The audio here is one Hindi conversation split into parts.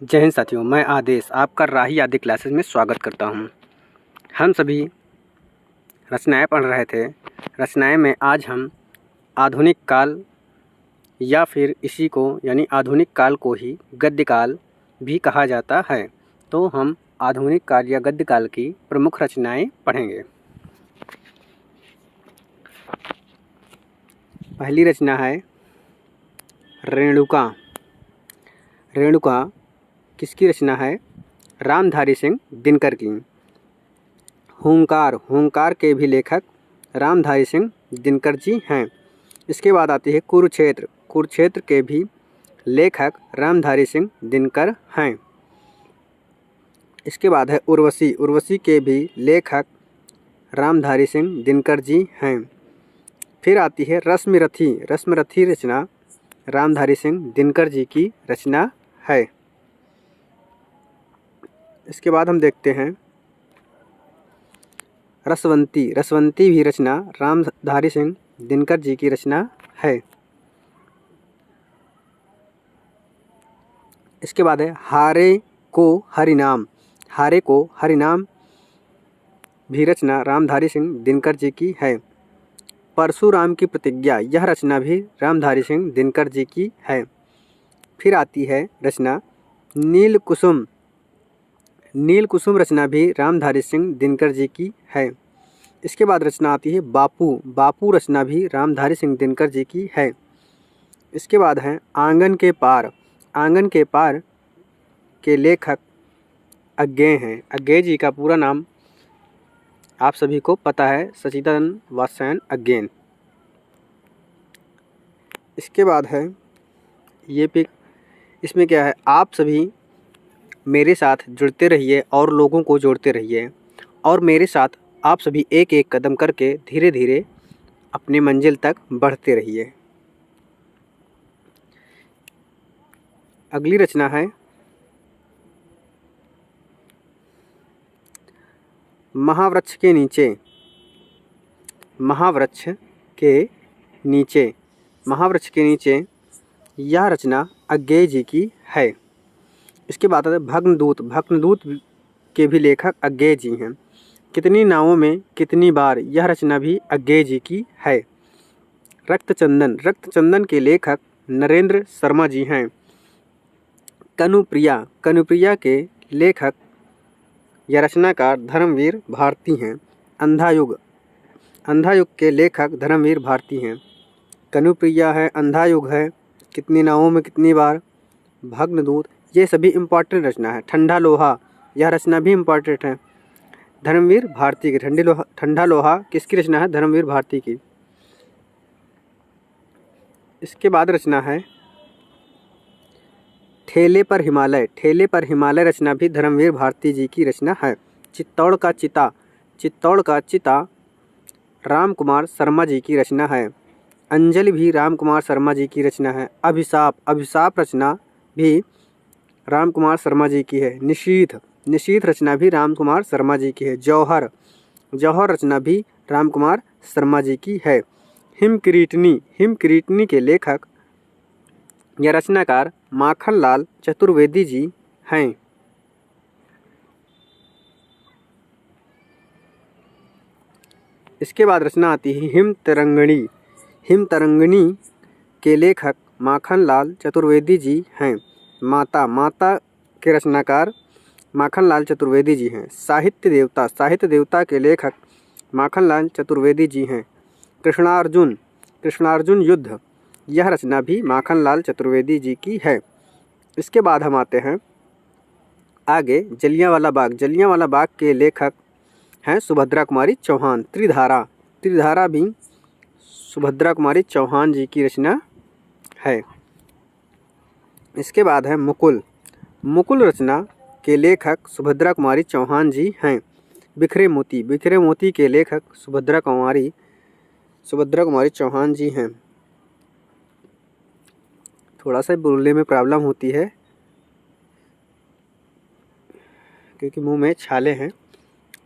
जय हिंद साथियों, मैं आदेश आपका राही आदि क्लासेस में स्वागत करता हूं। हम सभी रचनाएं पढ़ रहे थे। रचनाएं में आज हम आधुनिक काल या फिर इसी को यानी आधुनिक काल को ही गद्य काल भी कहा जाता है। तो हम आधुनिक काल या गद्य काल की प्रमुख रचनाएं पढ़ेंगे। पहली रचना है रेणुका। रेणुका किसकी रचना है? रामधारी सिंह दिनकर की। हुंकार के भी लेखक रामधारी सिंह दिनकर जी हैं। इसके बाद आती है कुरुक्षेत्र के भी लेखक रामधारी सिंह दिनकर हैं। इसके बाद है उर्वशी के भी लेखक रामधारी सिंह दिनकर जी हैं। फिर आती है रश्मिरथी रचना रामधारी सिंह दिनकर जी की रचना है। इसके बाद हम देखते हैं रसवंती भी रचना रामधारी सिंह दिनकर जी की रचना है। इसके बाद है हारे को हरिनाम भी रचना रामधारी सिंह दिनकर जी की है। परशुराम की प्रतिज्ञा यह रचना भी रामधारी सिंह दिनकर जी की है। फिर आती है रचना नीलकुसुम रचना भी रामधारी सिंह दिनकर जी की है। इसके बाद रचना आती है बापू रचना भी रामधारी सिंह दिनकर जी की है। इसके बाद है आंगन के पार के लेखक अज्ञेय हैं। अज्ञेय जी का पूरा नाम आप सभी को पता है, सचिदानंद वात्स्यायन अज्ञेय। इसके बाद है ये पिक, इसमें क्या है, आप सभी मेरे साथ जुड़ते रहिए और लोगों को जोड़ते रहिए और मेरे साथ आप सभी एक एक कदम करके धीरे धीरे अपनी मंजिल तक बढ़ते रहिए। अगली रचना है महावृक्ष के नीचे यह रचना अज्ञेय जी की है। इसके बाद है भग्नदूत के भी लेखक अज्ञेय जी हैं। कितनी नावों में कितनी बार यह रचना भी अज्ञेय जी की है। रक्तचंदन के लेखक नरेंद्र शर्मा जी हैं। कनुप्रिया के लेखक या रचनाकार धर्मवीर भारती हैं। अंधायुग के लेखक धर्मवीर भारती हैं। कनुप्रिया है, अंधायुग है, कितनी नावों में कितनी बार, भग्नदूत, ये सभी इम्पॉर्टेंट रचना है। ठंडा लोहा यह रचना भी इम्पॉर्टेंट है, धर्मवीर भारती की। ठंडा लोहा किसकी रचना है? धर्मवीर भारती की। इसके बाद रचना है ठेले पर हिमालय रचना भी धर्मवीर भारती जी की रचना है। चित्तौड़ का चिता राम कुमार शर्मा जी की रचना है। अंजलि भी राम कुमार शर्मा जी की रचना है। अभिशाप रचना भी राम कुमार शर्मा जी की है। निशीथ रचना भी राम कुमार शर्मा जी की है। जौहर रचना भी राम कुमार शर्मा जी की है। हिमकिरीटनी के लेखक या रचनाकार माखनलाल चतुर्वेदी जी हैं। इसके बाद रचना आती है हिमतरंगिणी के लेखक माखनलाल चतुर्वेदी जी हैं। माता के रचनाकार माखनलाल चतुर्वेदी जी हैं। साहित्य देवता के लेखक माखनलाल चतुर्वेदी जी हैं। कृष्णार्जुन युद्ध यह रचना भी माखनलाल चतुर्वेदी जी की है। इसके बाद हम आते हैं आगे जलियांवाला बाग के लेखक हैं सुभद्रा कुमारी चौहान। त्रिधारा भी सुभद्रा कुमारी चौहान जी की रचना है। इसके बाद है मुकुल रचना के लेखक सुभद्रा कुमारी चौहान जी हैं। बिखरे मोती के लेखक सुभद्रा कुमारी चौहान जी हैं। थोड़ा सा बोलने में प्रॉब्लम होती है क्योंकि मुंह में छाले हैं,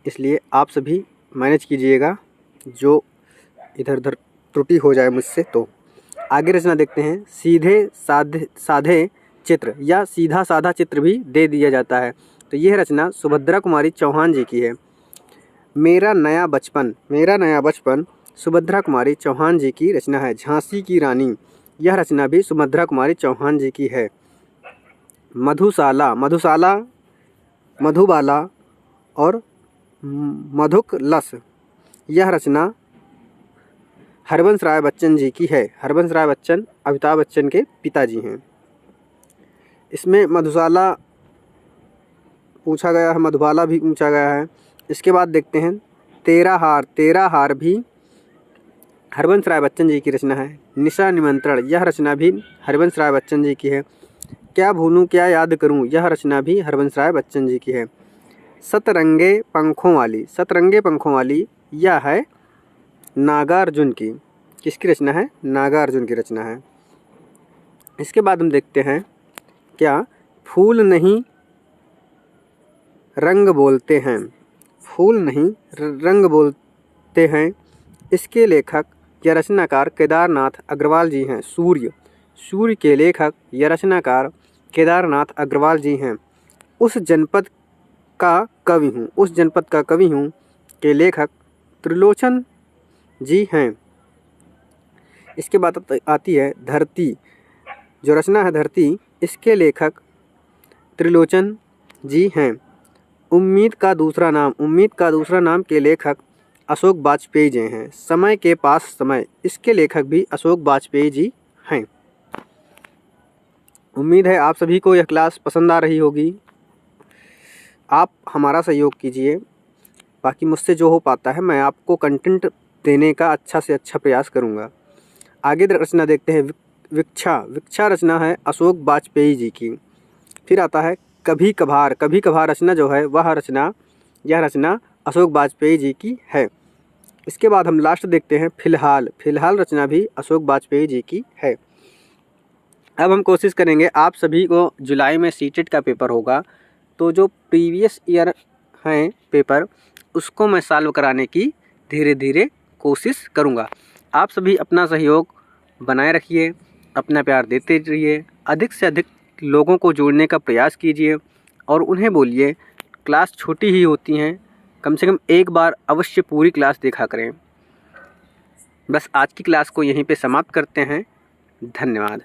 इसलिए आप सभी मैनेज कीजिएगा, जो इधर उधर त्रुटि हो जाए मुझसे तो। आगे रचना देखते हैं सीधे साधे चित्र या सीधा साधा चित्र भी दे दिया जाता है। तो यह रचना सुभद्रा कुमारी चौहान जी की है। मेरा नया बचपन सुभद्रा कुमारी चौहान जी की रचना है। झांसी की रानी, यह रचना भी सुभद्रा कुमारी चौहान जी की है। मधुबाला और मधुकलश, यह रचना हरबंस राय बच्चन जी की है। हरबंस राय बच्चन अमिताभ बच्चन के पिताजी हैं। इसमें मधुशाला पूछा गया है, मधुबाला भी पूछा गया है। इसके बाद देखते हैं तेरा हार भी हरबंस राय बच्चन जी की रचना है। निशा निमंत्रण, यह रचना भी हरबंस राय बच्चन जी की है। क्या भूलूं क्या याद करूं, यह रचना भी हरबंस राय बच्चन जी की है। सतरंगे पंखों वाली यह है नागार्जुन की। किसकी रचना है? नागार्जुन की रचना है। इसके बाद हम देखते हैं क्या फूल नहीं रंग बोलते हैं, इसके लेखक या रचनाकार केदारनाथ अग्रवाल जी हैं। सूर्य के लेखक या रचनाकार केदारनाथ अग्रवाल जी हैं। उस जनपद का कवि हूँ के लेखक त्रिलोचन जी हैं। इसके बाद आती है धरती, जो रचना है धरती, इसके लेखक त्रिलोचन जी हैं। उम्मीद का दूसरा नाम के लेखक अशोक वाजपेयी जी हैं। समय के पास समय, इसके लेखक भी अशोक वाजपेयी जी हैं। उम्मीद है आप सभी को यह क्लास पसंद आ रही होगी। आप हमारा सहयोग कीजिए, बाकी मुझसे जो हो पाता है मैं आपको कंटेंट देने का अच्छा से अच्छा प्रयास करूंगा। आगे रचना देखते हैं विक्षा रचना है अशोक वाजपेयी जी की। फिर आता है कभी कभार रचना जो है यह रचना अशोक वाजपेयी जी की है। इसके बाद हम लास्ट देखते हैं फिलहाल रचना भी अशोक वाजपेयी जी की है। अब हम कोशिश करेंगे, आप सभी को जुलाई में सीटेट का पेपर होगा, तो जो प्रीवियस ईयर हैं पेपर उसको मैं सॉल्व कराने की धीरे धीरे कोशिश करूंगा। आप सभी अपना सहयोग बनाए रखिए, अपना प्यार देते रहिए, अधिक से अधिक लोगों को जोड़ने का प्रयास कीजिए और उन्हें बोलिए क्लास छोटी ही होती हैं, कम से कम एक बार अवश्य पूरी क्लास देखा करें। बस आज की क्लास को यहीं पे समाप्त करते हैं। धन्यवाद।